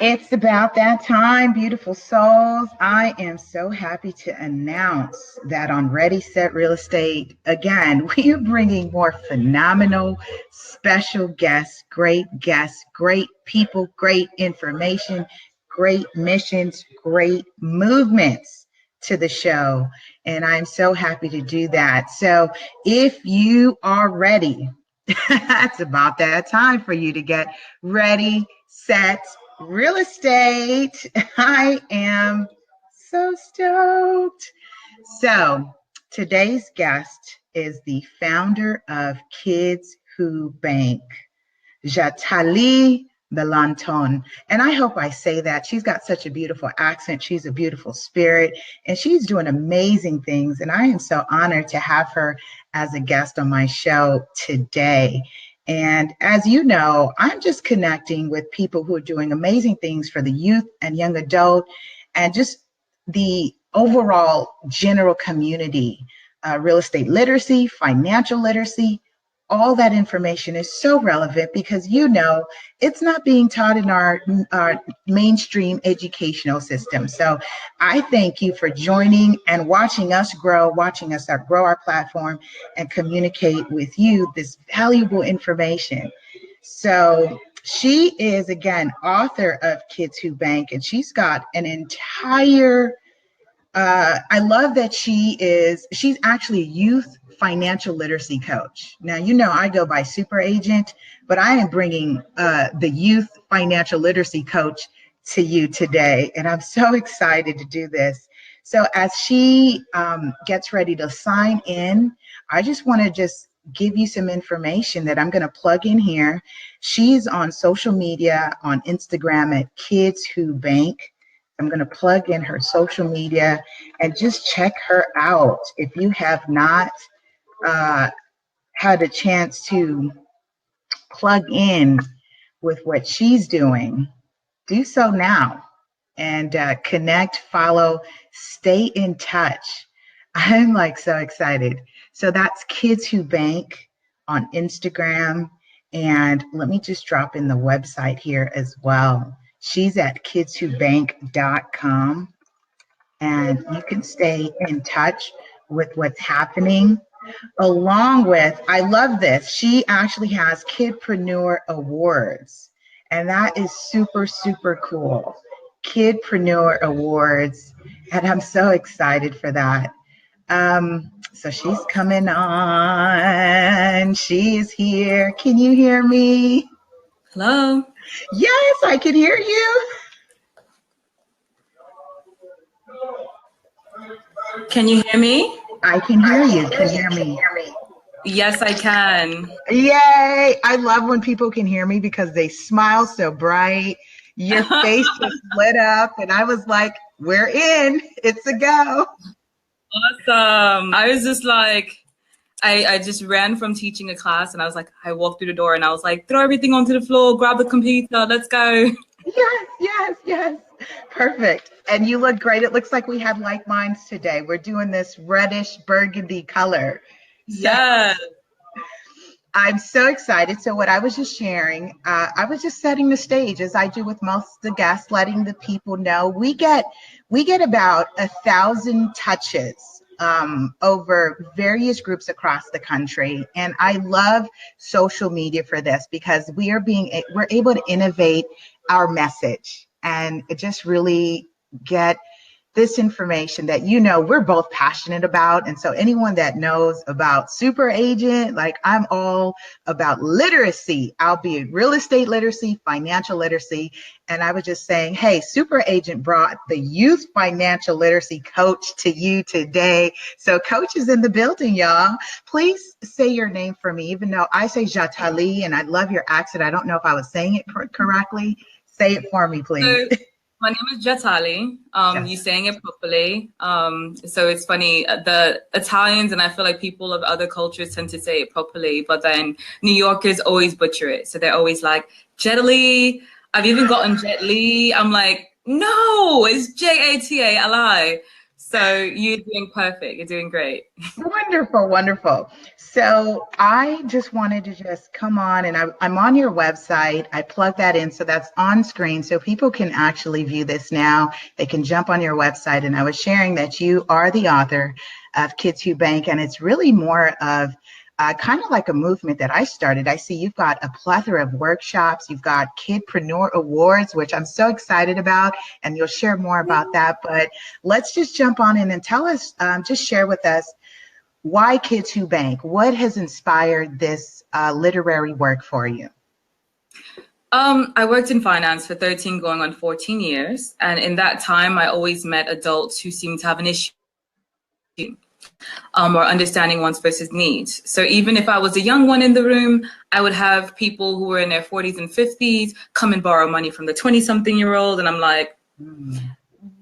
It's about that time, beautiful souls. I am so happy to announce that on Ready, Set, Real Estate, again, we are bringing more phenomenal, special guests, great people, great information, great missions, great movements to the show. And I'm so happy to do that. So if you are ready, it's about that time for you to get ready, set, real estate. I am so stoked. So, today's guest is the founder of Kids Who Bank, Jatali Bellanton. And I hope I say that. She's got such a beautiful accent. She's a beautiful spirit, and she's doing amazing things. And I am so honored to have her as a guest on my show today. And as you know, I'm just connecting with people who are doing amazing things for the youth and young adult and just the overall general community, real estate literacy, financial literacy. All that information is so relevant because it's not being taught in our mainstream educational system. So I thank you for joining and watching us grow our platform and communicate with you this valuable information. So she is, again, author of Kids Who Bank, and she's got an entire I love that she's actually a youth financial literacy coach. Now, I go by super agent, but I am bringing the youth financial literacy coach to you today. And I'm so excited to do this. So as she gets ready to sign in, I just want to give you some information that I'm going to plug in here. She's on social media, on Instagram at Kids Who Bank. I'm going to plug in her social media and just check her out. If you have not had a chance to plug in with what she's doing, do so now and connect, follow, stay in touch. I'm so excited. So that's Kids Who Bank on Instagram. And let me just drop in the website here as well. She's at kidswhobank.com, and you can stay in touch with what's happening. Along with, I love this, she actually has Kidpreneur Awards, and that is super, super cool. Kidpreneur Awards, and I'm so excited for that. So she's coming on. She's here. Can you hear me? Hello. Yes, I can hear you. Can you hear me? I can hear you. Can you hear me? Yes, I can. Yay! I love when people can hear me because they smile so bright. Your face just lit up, and I was like, we're in. It's a go. Awesome. I was just like, I just ran from teaching a class, and I was like, I walked through the door and I was like, throw everything onto the floor, grab the computer, let's go. Yes. Perfect. And you look great. It looks like we have like minds today. We're doing this reddish burgundy color. Yes. I'm so excited. So what I was just sharing, I was just setting the stage as I do with most of the guests, letting the people know we get about 1,000 touches over various groups across the country. And I love social media for this because we're able to innovate our message and just really get this information that we're both passionate about. And so anyone that knows about super agent, I'm all about literacy, albeit real estate literacy, financial literacy. And I was just saying, hey, super agent brought the youth financial literacy coach to you today. So coach is in the building, y'all. Please say your name for me, even though I say Jatali and I love your accent. I don't know if I was saying it correctly. Say it for me, please. My name is Jatali. Yes. You're saying it properly. So it's funny, the Italians and I feel like people of other cultures tend to say it properly, but then New Yorkers always butcher it. So they're always like, Jatali. I've even gotten Jet Li. I'm like, no, it's Jatali. So you're doing perfect. You're doing great. Wonderful, wonderful. So I just wanted to just come on and I'm on your website. I plug that in so that's on screen so people can actually view this now. They can jump on your website. And I was sharing that you are the author of Kids Who Bank, and it's really more of kind of like a movement that I started. I see you've got a plethora of workshops. You've got Kidpreneur Awards, which I'm so excited about, and you'll share more about that. But let's just jump on in and tell us, just share with us why Kids Who Bank? What has inspired this literary work for you? I worked in finance for 13 going on 14 years. And in that time, I always met adults who seemed to have an issue or understanding wants versus needs. So even if I was a young one in the room, I would have people who were in their 40s and 50s come and borrow money from the 20-something-year-old. And I'm like,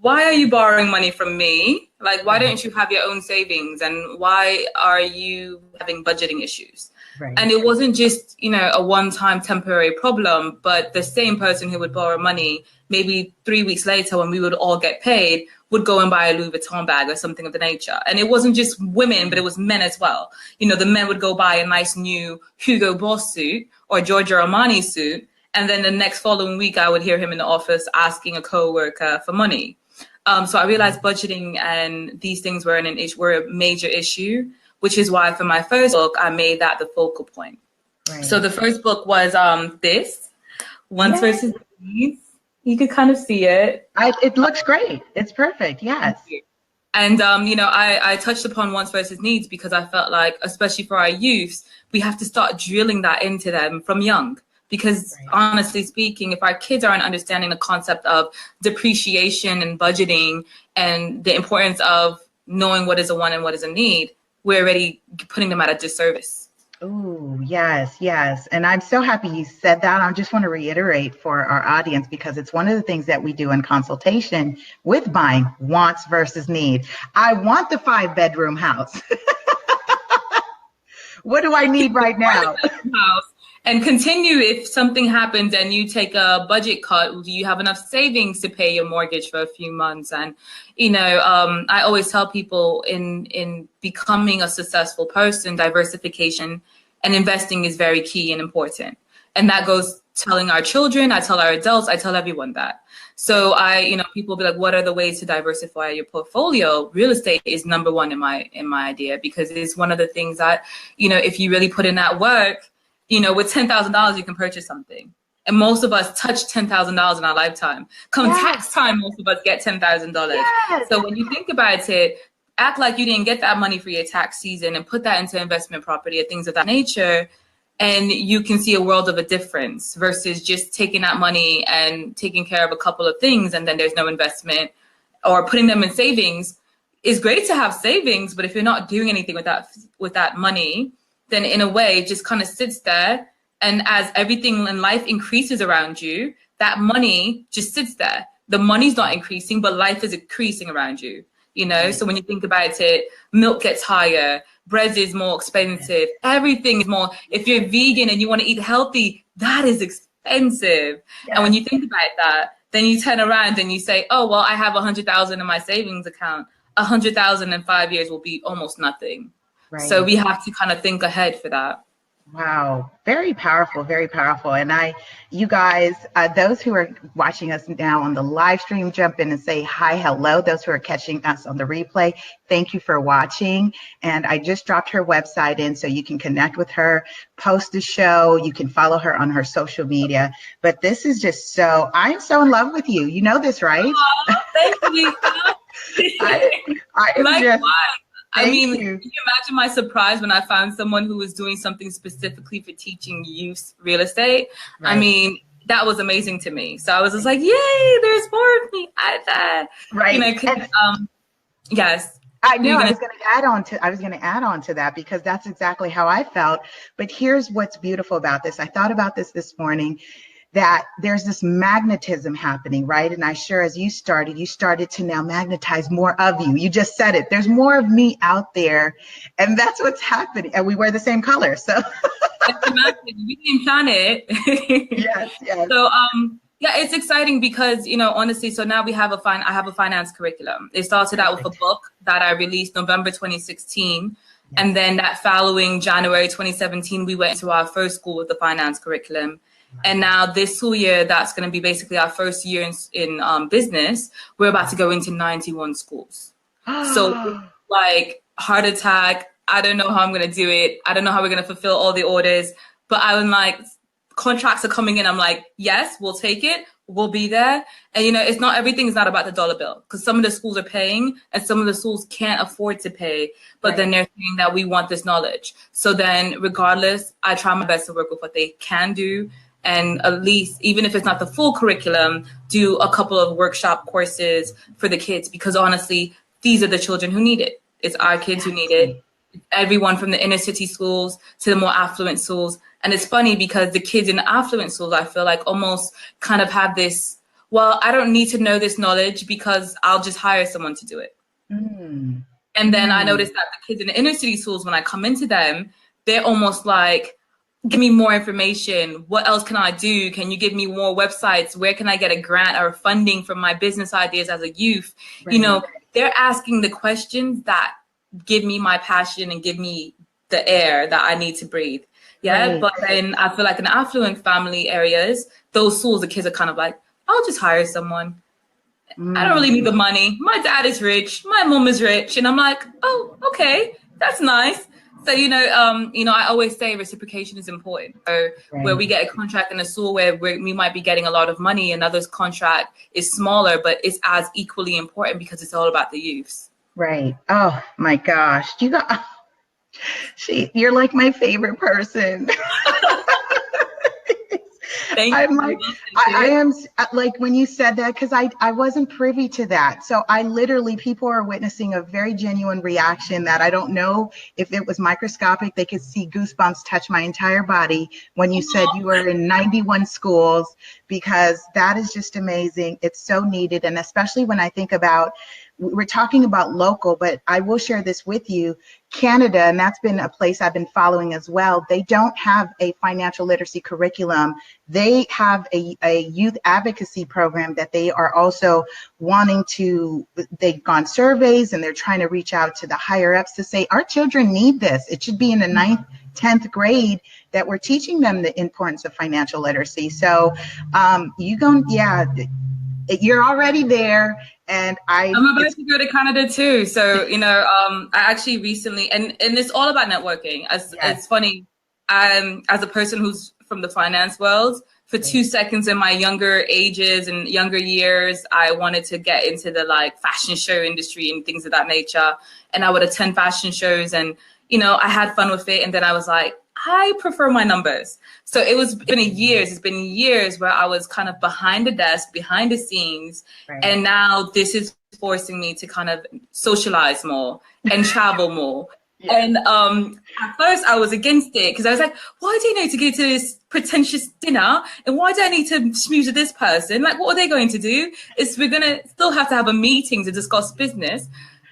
why are you borrowing money from me? Like, why don't you have your own savings? And why are you having budgeting issues? Right. And it wasn't just, a one-time temporary problem, but the same person who would borrow money, maybe 3 weeks later when we would all get paid, would go and buy a Louis Vuitton bag or something of the nature. And it wasn't just women, but it was men as well. The men would go buy a nice new Hugo Boss suit or Giorgio Armani suit. And then the next following week, I would hear him in the office asking a coworker for money. So I realized budgeting and these things were a major issue, which is why for my first book, I made that the focal point. Right. So the first book was this, Wants versus Needs. You could kind of see it. It looks great. It's perfect. Yes. And, I touched upon wants versus needs because I felt like, especially for our youths, we have to start drilling that into them from young. Because honestly speaking, if our kids aren't understanding the concept of depreciation and budgeting and the importance of knowing what is a want and what is a need, we're already putting them at a disservice. Oh, yes, yes. And I'm so happy you said that. I just want to reiterate for our audience, because it's one of the things that we do in consultation with buying, wants versus need. I want the 5-bedroom house. What do I need right now? And continue if something happens and you take a budget cut, do you have enough savings to pay your mortgage for a few months? And, I always tell people in becoming a successful person, diversification and investing is very key and important. And that goes telling our children, I tell our adults, I tell everyone that. So people be like, what are the ways to diversify your portfolio? Real estate is number one in my idea, because it's one of the things that, if you really put in that work, with $10,000, you can purchase something. And most of us touch $10,000 in our lifetime. Come tax time, most of us get $10,000. Yes. So when you think about it, act like you didn't get that money for your tax season and put that into investment property or things of that nature. And you can see a world of a difference versus just taking that money and taking care of a couple of things and then there's no investment, or putting them in savings. It's great to have savings, but if you're not doing anything with that money, then in a way it just kind of sits there. And as everything in life increases around you, that money just sits there. The money's not increasing, but life is increasing around you, So when you think about it, milk gets higher, bread is more expensive, everything is more. If you're vegan and you want to eat healthy, that is expensive. Yeah. And when you think about that, then you turn around and you say, oh, well, I have 100,000 in my savings account. 100,000 in 5 years will be almost nothing. Right. So we have to kind of think ahead for that. Wow. Very powerful, very powerful. And you guys, those who are watching us now on the live stream, jump in and say hi, hello. Those who are catching us on the replay, thank you for watching. And I just dropped her website in so you can connect with her, post the show. You can follow her on her social media. But this is just I'm so in love with you. You know this, right? Oh, thank you. I am Likewise. Can you imagine my surprise when I found someone who was doing something specifically for teaching youth real estate? Right. That was amazing to me. So I was just like, yay, there's more of me at that. Right. Yes. I know. I was going to add on to that because that's exactly how I felt. But here's what's beautiful about this. I thought about this morning, that there's this magnetism happening, right? And as you started to now magnetize more of you. You just said it. There's more of me out there. And that's what's happening. And we wear the same color. So we didn't plan it. Yes. So Yeah, it's exciting because, honestly, so now I have a finance curriculum. It started out with a Perfect. book that I released November 2016. Yes. And then that following January 2017, we went to our first school with the finance curriculum. And now this school year, that's going to be basically our first year in business. We're about to go into 91 schools. So it's like heart attack. I don't know how I'm going to do it. I don't know how we're going to fulfill all the orders. But I'm like, contracts are coming in. I'm like, yes, we'll take it. We'll be there. And, it's not, everything's not about the dollar bill, because some of the schools are paying and some of the schools can't afford to pay. But Right. then they're saying that we want this knowledge. So then regardless, I try my best to work with what they can do. And at least, even if it's not the full curriculum, do a couple of workshop courses for the kids, because honestly, these are the children who need it. It's our kids who need it. Everyone from the inner city schools to the more affluent schools. And it's funny because the kids in the affluent schools, I feel like almost kind of have this, well, I don't need to know this knowledge because I'll just hire someone to do it. Mm. And then I noticed that the kids in the inner city schools, when I come into them, they're almost like, give me more information. What else can I do? Can you give me more websites? Where can I get a grant or funding for my business ideas as a youth? Right. They're asking the questions that give me my passion and give me the air that I need to breathe. Yeah. Right. But then I feel like in affluent family areas, those schools, the kids are kind of like, I'll just hire someone. I don't really need the money. My dad is rich. My mom is rich. And I'm like, oh, okay, that's nice. So, I always say reciprocation is important. So where we get a contract in a school where we might be getting a lot of money, another's contract is smaller, but it's as equally important because it's all about the youths. Right. Oh my gosh. You're like my favorite person. Thank I'm you. like, I am like when you said that, because I wasn't privy to that. So I literally, people are witnessing a very genuine reaction that I don't know if it was microscopic. They could see goosebumps touch my entire body when you said you were in 91 schools, because that is just amazing. It's so needed. And especially when I think about, we're talking about local, but I will share this with you. Canada, and that's been a place I've been following as well, they don't have a financial literacy curriculum. They have a youth advocacy program that they are also wanting to, they've gone surveys and they're trying to reach out to the higher ups to say, our children need this. It should be in the 9th, 10th grade that we're teaching them the importance of financial literacy. So you're already there. And I'm about to go to Canada too. So, I actually recently, and it's all about networking. It's funny, as a person who's from the finance world, for 2 seconds in my younger ages and younger years, I wanted to get into the fashion show industry and things of that nature. And I would attend fashion shows and, I had fun with it. And then I was like, I prefer my numbers. So it's been years where I was kind of behind the desk, behind the scenes. Right. And now this is forcing me to kind of socialize more and travel more. Yeah. And at first I was against it because I was like, why do you need to go to this pretentious dinner? And why do I need to schmooze with this person? Like, what are they going to do? We're going to still have to have a meeting to discuss business.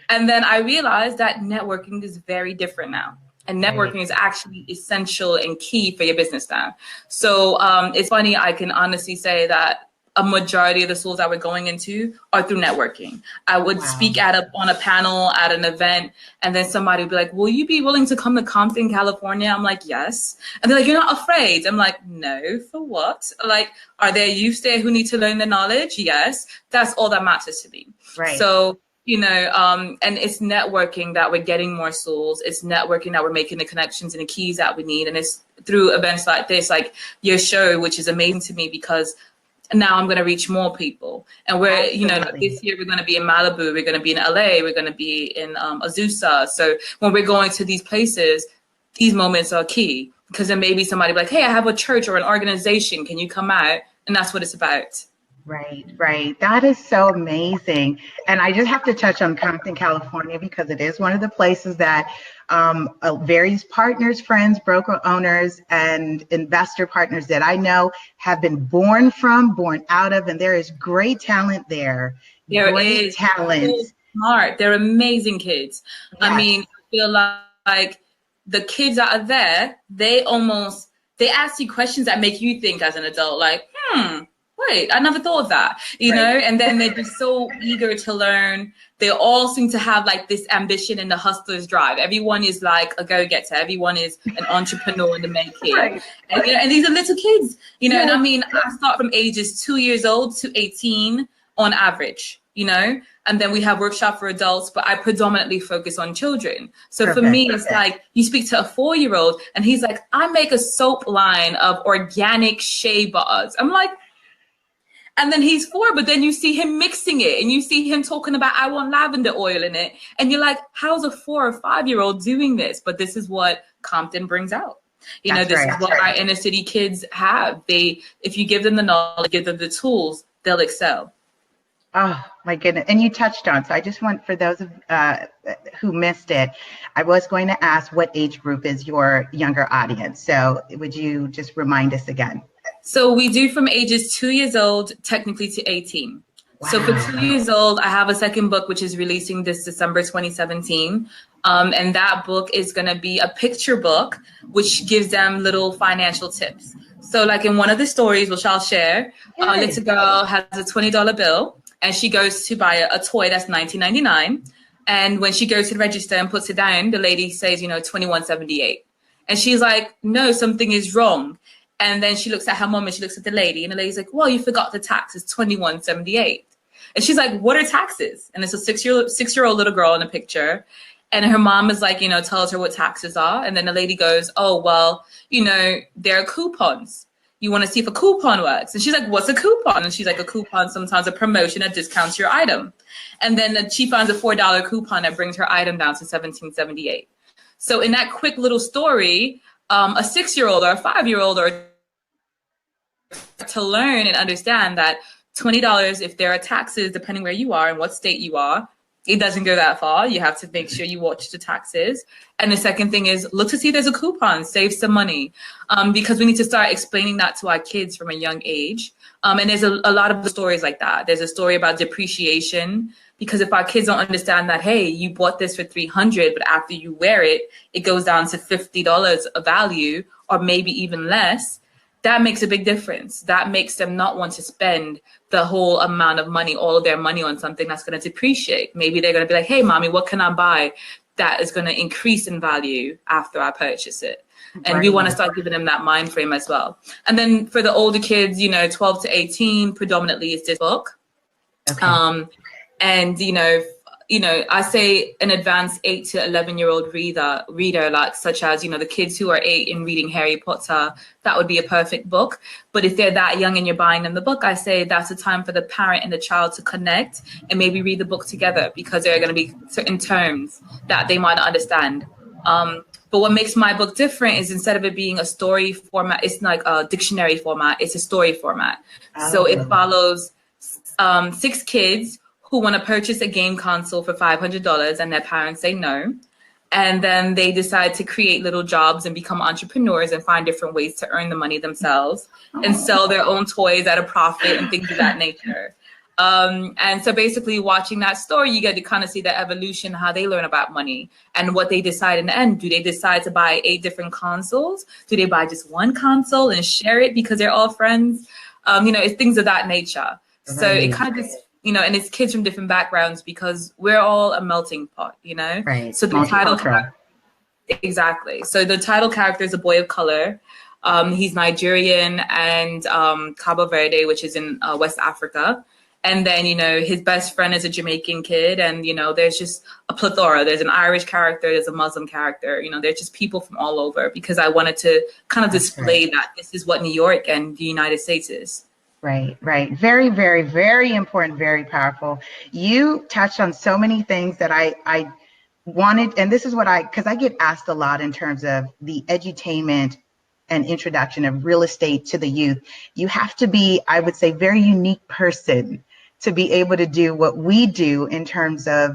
And then I realized that networking is very different now. And networking is actually essential and key for your business now. So it's funny, I can honestly say that a majority of the schools that we're going into are through networking. I would speak on a panel at an event, and then somebody would be like, will you be willing to come to Compton, California? I'm like, yes. And they're like, you're not afraid? I'm like, no, for what? Like, are there youths there who need to learn the knowledge? Yes. That's all that matters to me. Right. So, and it's networking that we're getting more schools. It's networking that we're making the connections and the keys that we need. And it's through events like this, like your show, which is amazing to me because now I'm going to reach more people. And we're, this year we're going to be in Malibu, we're going to be in LA, we're going to be in Azusa. So when we're going to these places, these moments are key because then maybe somebody will be like, hey, I have a church or an organization. Can you come out? And that's what it's about. Right. That is so amazing. And I just have to touch on Compton, California, because it is one of the places that various partners, friends, broker owners, and investor partners that I know have been born out of, and there is great talent there. There is talent. So smart. They're amazing kids. Yes. I mean, I feel like the kids that are there, they ask you questions that make you think as an adult, like, right, I never thought of that, you know, and then they're just so eager to learn. They all seem to have like this ambition and the hustler's drive. Everyone is like a go-getter. Everyone is an entrepreneur in the making. And, you know, and these are little kids, you know, and I mean, I start from ages 2 years old to 18 on average, you know, and then we have workshop for adults, but I predominantly focus on children. So for me, it's like you speak to a 4-year-old and he's like, I make a soap line of organic shea butters. I'm like, and then he's 4, but then you see him mixing it and you see him talking about, I want lavender oil in it. And you're like, how's a 4 or 5-year-old doing this? But this is what Compton brings out. You know, this is what our inner city kids have. If you give them the knowledge, give them the tools, they'll excel. Oh my goodness. And you touched on, so I just want, for those who missed it, I was going to ask what age group is your younger audience. So would you just remind us again? So we do from ages 2 years old, technically to 18. Wow. So for 2 years old, I have a second book, which is releasing this December 2017. And that book is going to be a picture book, which gives them little financial tips. So like in one of the stories, which I'll share, a little girl has a $20 bill and she goes to buy a toy that's $19.99. And when she goes to the register and puts it down, the lady says, you know, $21.78. And she's like, no, something is wrong. And then she looks at her mom and she looks at the lady and the lady's like, well, you forgot the tax. It's $21.78. And she's like, what are taxes? And it's a six-year-old little girl in a picture. And her mom is like, you know, tells her what taxes are. And then the lady goes, oh, well, you know, there are coupons. You want to see if a coupon works? And she's like, what's a coupon? And she's like, a coupon, sometimes a promotion that discounts your item. And then she finds a $4 coupon that brings her item down to $17.78. So in that quick little story, a 6-year-old or a 5-year-old or to learn and understand that $20, if there are taxes, depending where you are and what state you are, it doesn't go that far. You have to make sure you watch the taxes. And the second thing is look to see if there's a coupon, save some money, because we need to start explaining that to our kids from a young age. And there's a lot of stories like that. There's a story about depreciation, because if our kids don't understand that, hey, you bought this for $300, but after you wear it, it goes down to $50 of value or maybe even less, that makes a big difference. That makes them not want to spend the whole amount of money, all of their money on something that's going to depreciate. Maybe they're going to be like, hey, mommy, what can I buy that is going to increase in value after I purchase it? And we want to start giving them that mind frame as well. And then for the older kids, you know, 12 to 18, predominantly is this book. Okay. And, you know, I say an advanced 8 to 11-year-old reader, like such as, you know, the kids who are 8 and reading Harry Potter, that would be a perfect book. But if they're that young and you're buying them the book, I say that's a time for the parent and the child to connect and maybe read the book together, because there are going to be certain terms that they might not understand. But what makes my book different is instead of it being a story format, it's like a dictionary format. It's a story format. Oh. So it follows 6 kids who want to purchase a game console for $500 and their parents say no. And then they decide to create little jobs and become entrepreneurs and find different ways to earn the money themselves and sell their own toys at a profit and things of that nature. And so basically watching that story, you get to kind of see the evolution, how they learn about money and what they decide in the end. Do they decide to buy 8 different consoles? Do they buy just one console and share it because they're all friends? You know, it's things of that nature. So it kind of just, you know, and it's kids from different backgrounds because we're all a melting pot, you know? Right. So the title character, exactly. So the title character is a boy of color. He's Nigerian and Cabo Verde, which is in West Africa. And then, you know, his best friend is a Jamaican kid. And, you know, there's just a plethora. There's an Irish character. There's a Muslim character. You know, there's just people from all over, because I wanted to kind of display that this is what New York and the United States is. Right, right. Very, very, very important, very powerful. You touched on so many things that I wanted, and this is what because I get asked a lot in terms of the edutainment and introduction of real estate to the youth. You have to be, I would say, very unique person to be able to do what we do in terms of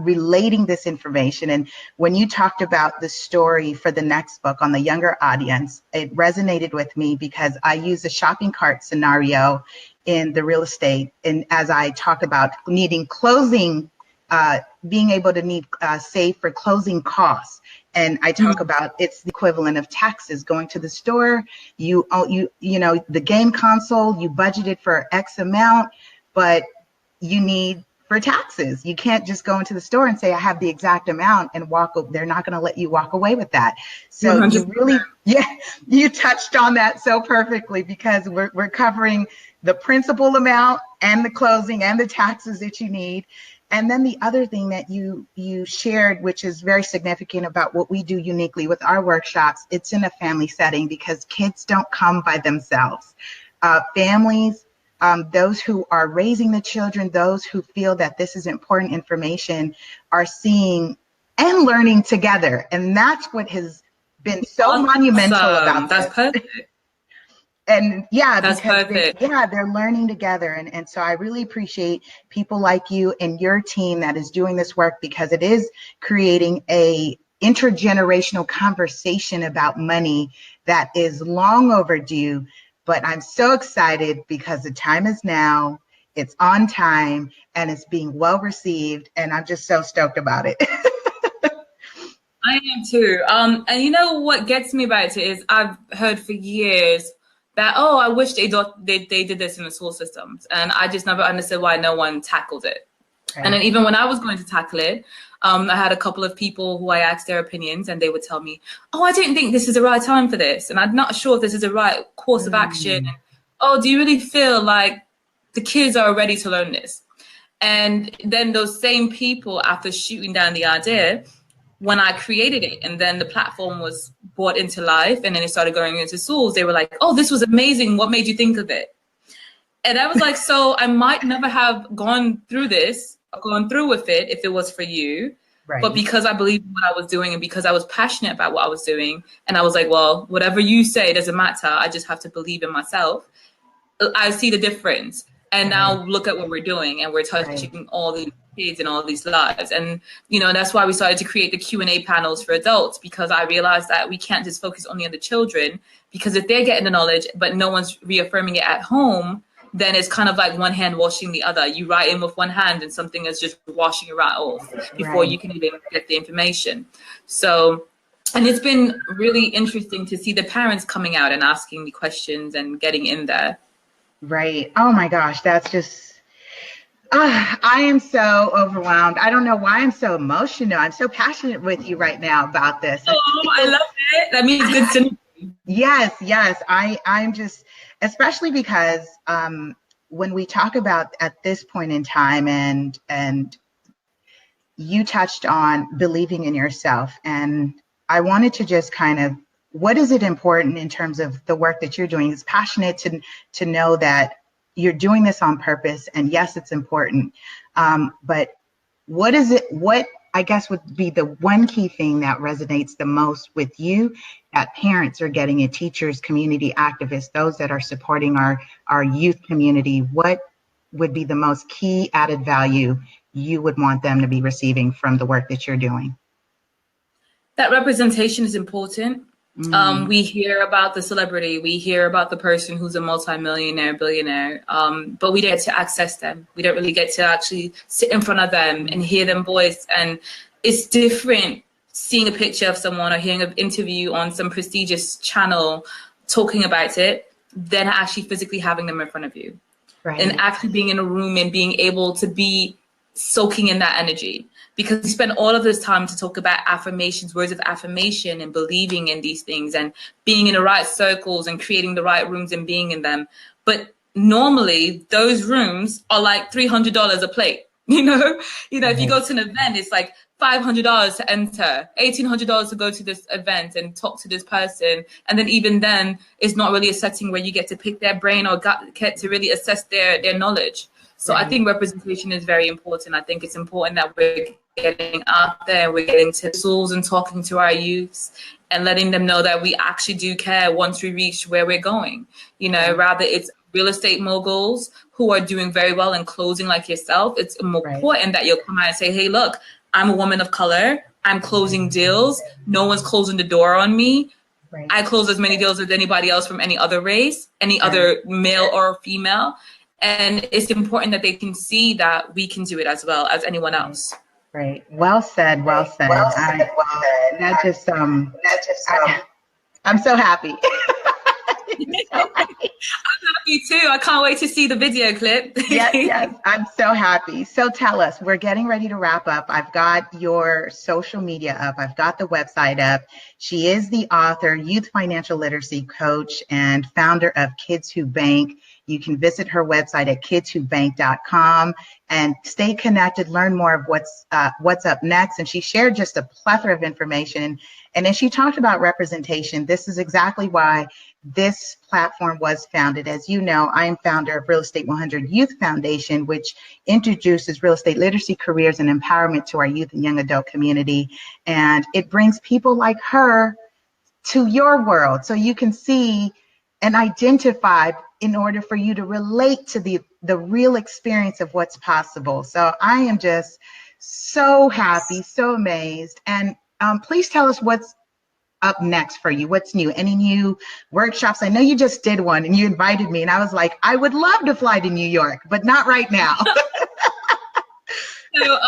relating this information. And when you talked about the story for the next book on the younger audience, it resonated with me because I use a shopping cart scenario in the real estate. And as I talk about needing closing, being able to save for closing costs. And I talk about it's the equivalent of taxes. Going to the store, you know, the game console, you budgeted for X amount, but you need for taxes. You can't just go into the store and say, I have the exact amount and walk. They're not going to let you walk away with that. So 100%. you really, you touched on that so perfectly, because we're covering the principal amount and the closing and the taxes that you need. And then the other thing that you shared, which is very significant about what we do uniquely with our workshops, it's in a family setting, because kids don't come by themselves. Families, those who are raising the children, those who feel that this is important information, are seeing and learning together. And that's what has been so monumental about this. That's perfect. And that's because perfect. they're learning together. And so I really appreciate people like you and your team that is doing this work, because it is creating a intergenerational conversation about money that is long overdue. But I'm so excited because the time is now, it's on time, and it's being well received. And I'm just so stoked about it. I am too. And you know what gets me about it is I've heard for years that, oh, I wish they did this in the school systems. And I just never understood why no one tackled it. Right. And then even when I was going to tackle it, I had a couple of people who I asked their opinions, and they would tell me, oh, I don't think this is the right time for this. And I'm not sure if this is the right course of action. Oh, do you really feel like the kids are ready to learn this? And then those same people, after shooting down the idea, when I created it and then the platform was brought into life and then it started going into schools, they were like, oh, this was amazing. What made you think of it? And I was like, so I might never have gone through this, gone through with it if it was for you. Right. But because I believed in what I was doing and because I was passionate about what I was doing, and I was like, well, whatever you say doesn't matter. I just have to believe in myself. I see the difference. And now look at what we're doing, and we're touching all these kids and all these lives. And, you know, that's why we started to create the Q&A panels for adults, because I realized that we can't just focus only on the children, because if they're getting the knowledge, but no one's reaffirming it at home, then it's kind of like one hand washing the other. You write in with one hand and something is just washing it right off before you can even get the information. So, and it's been really interesting to see the parents coming out and asking the questions and getting in there. Right. Oh my gosh, that's just, I am so overwhelmed. I don't know why I'm so emotional. I'm so passionate with you right now about this. Oh, I love it. That means good synergy. Yes. I'm just, especially because when we talk about at this point in time, and you touched on believing in yourself, and I wanted to just kind of, what is it important in terms of the work that you're doing? It's passionate to know that you're doing this on purpose, and yes, it's important. But what is it? What I guess would be the one key thing that resonates the most with you that parents are getting, and teachers, community activists, those that are supporting our youth community? What would be the most key added value you would want them to be receiving from the work that you're doing? That representation is important. We hear about the celebrity, we hear about the person who's a multimillionaire, billionaire, but we don't get to access them. We don't really get to actually sit in front of them and hear them voice. And it's different seeing a picture of someone or hearing an interview on some prestigious channel talking about it than actually physically having them in front of you. Right. And actually being in a room and being able to be soaking in that energy. Because we spend all of this time to talk about affirmations, words of affirmation, and believing in these things and being in the right circles and creating the right rooms and being in them. But normally those rooms are like $300 a plate. You know, if you go to an event, it's like $500 to enter, $1,800 to go to this event and talk to this person. And then even then, it's not really a setting where you get to pick their brain or get to really assess their knowledge. So I think representation is very important. I think it's important that we're getting out there, we're getting to schools and talking to our youths and letting them know that we actually do care once we reach where we're going. Rather it's real estate moguls who are doing very well and closing like yourself. It's important that you'll come out and say, hey, look, I'm a woman of color. I'm closing deals. No one's closing the door on me. Right. I close as many deals as anybody else from any other race, any other male or female. And it's important that they can see that we can do it as well as anyone else. Right. Well said. Well said. Well said. Well said. That just I'm so happy. So happy. Me too. I can't wait to see the video clip. Yes. I'm so happy. So tell us, we're getting ready to wrap up. I've got your social media up. I've got the website up. She is the author, youth financial literacy coach, and founder of Kids Who Bank. You can visit her website at kidswhobank.com and stay connected, learn more of what's up next. And she shared just a plethora of information. And then she talked about representation. This is exactly why this platform was founded. As you know, I am founder of Real Estate 100 Youth Foundation, which introduces real estate literacy, careers, and empowerment to our youth and young adult community. And it brings people like her to your world so you can see and identify in order for you to relate to the real experience of what's possible. So I am just so happy, so amazed. And please tell us what's up next for you. What's new? Any new workshops? I know you just did one and you invited me and I was like, I would love to fly to New York, but not right now. So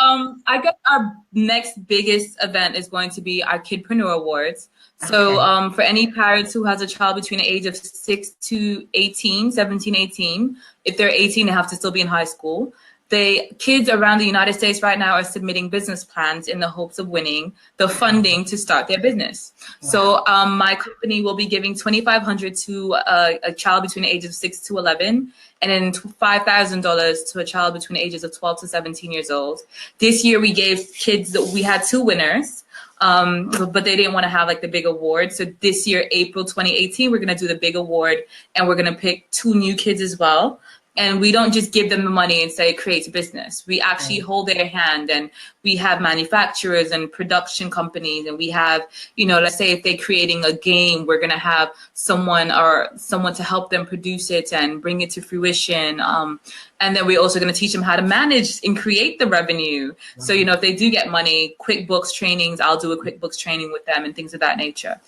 I guess our next biggest event is going to be our Kidpreneur Awards. So for any parents who has a child between the age of 6 to 18, 17, 18, if they're 18, they have to still be in high school. The kids around the United States right now are submitting business plans in the hopes of winning the funding to start their business. Wow. So my company will be giving $2,500 to a child between the ages of 6 to 11, and then $5,000 to a child between the ages of 12 to 17 years old. This year we gave kids, we had 2 winners, but they didn't want to have like the big award. So this year, April 2018, we're going to do the big award, and we're going to pick 2 new kids as well. And we don't just give them the money and say, create a business. We actually hold their hand, and we have manufacturers and production companies. And we have, you know, let's say if they're creating a game, we're going to have someone to help them produce it and bring it to fruition. And then we're also going to teach them how to manage and create the revenue. So, you know, if they do get money, QuickBooks trainings, I'll do a QuickBooks training with them and things of that nature.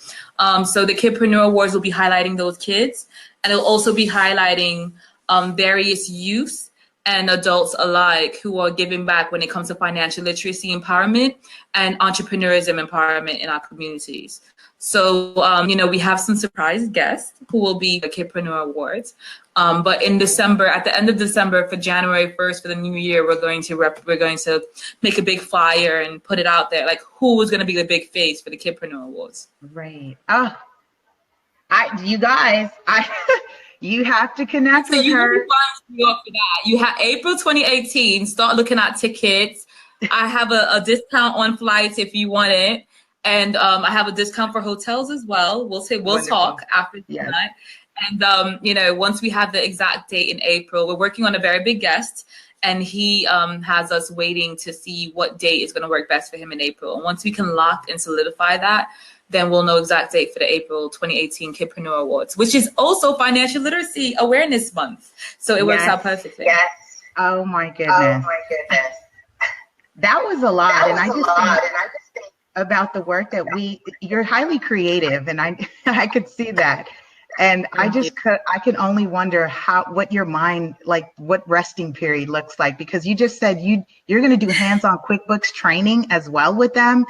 So the Kidpreneur Awards will be highlighting those kids, and it'll also be highlighting various youth and adults alike who are giving back when it comes to financial literacy empowerment and entrepreneurism empowerment in our communities. So, you know, we have some surprise guests who will be the Kidpreneur Awards. But in December, at the end of December, for January 1st, for the new year, we're going to make a big flyer and put it out there, like who is going to be the big face for the Kidpreneur Awards. Right. Oh, you guys, you have to connect with her. You have April 2018. Start looking at tickets. I have a discount on flights if you want it, and I have a discount for hotels as well. We'll talk after tonight. And you know, once we have the exact date in April, we're working on a very big guest, and he has us waiting to see what date is going to work best for him in April. And once we can lock and solidify that, then we'll know exact date for the April 2018 Kidpreneur Awards, which is also Financial Literacy Awareness Month. So it works out perfectly. Yes. Oh my goodness. That was a lot. I just think about the work that you're highly creative, and I could see that. And I can only wonder what your mind, like what resting period looks like, because you just said you're going to do hands-on QuickBooks training as well with them.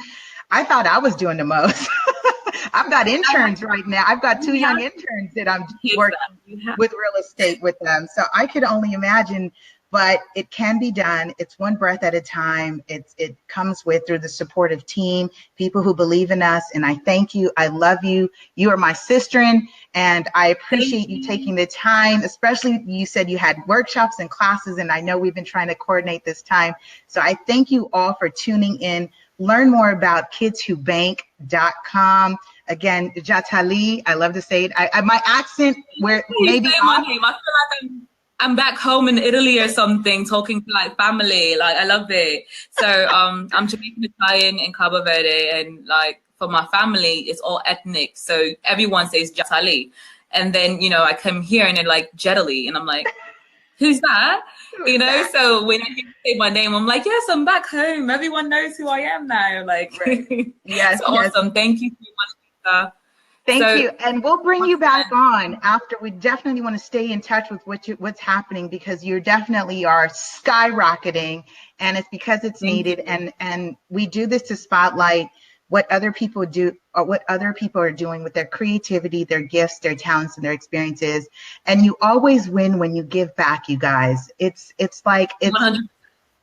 I thought I was doing the most. I've got interns right now. I've got 2 young interns that I'm working with real estate with them. So I could only imagine, but it can be done. It's one breath at a time. It comes through the supportive team, people who believe in us. And I thank you. I love you. You are my sisterin, and I appreciate you taking the time, especially you said you had workshops and classes, and I know we've been trying to coordinate this time. So I thank you all for tuning in. Learn more about kidswhobank.com. Again, Jatali, I love to say it. My accent, where maybe I feel like I'm back home in Italy or something, talking to like family. Like I love it. So I'm Jamaican, Italian, and Cabo Verde, and like for my family, it's all ethnic. So everyone says Jatali, and then you know I come here and they're like Jatali, and I'm like, who's that? You know, so when I say my name, I'm like, yes, I'm back home. Everyone knows who I am now. Like, right. Yes, it's awesome. Thank you so much, Lisa. Thank you. And we'll bring you back on after. We definitely want to stay in touch with what's happening, because you definitely are skyrocketing, and it's because it's needed. And we do this to spotlight what other people do, or what other people are doing with their creativity, their gifts, their talents, and their experiences. And you always win when you give back, you guys. It's like, it's 100%.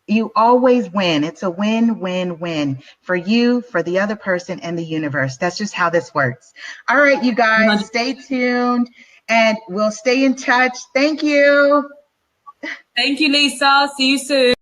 You always win. It's a win, win, win for you, for the other person, and the universe. That's just how this works. All right, you guys, 100%. stay tuned and we'll stay in touch. Thank you. Thank you, Lisa. See you soon.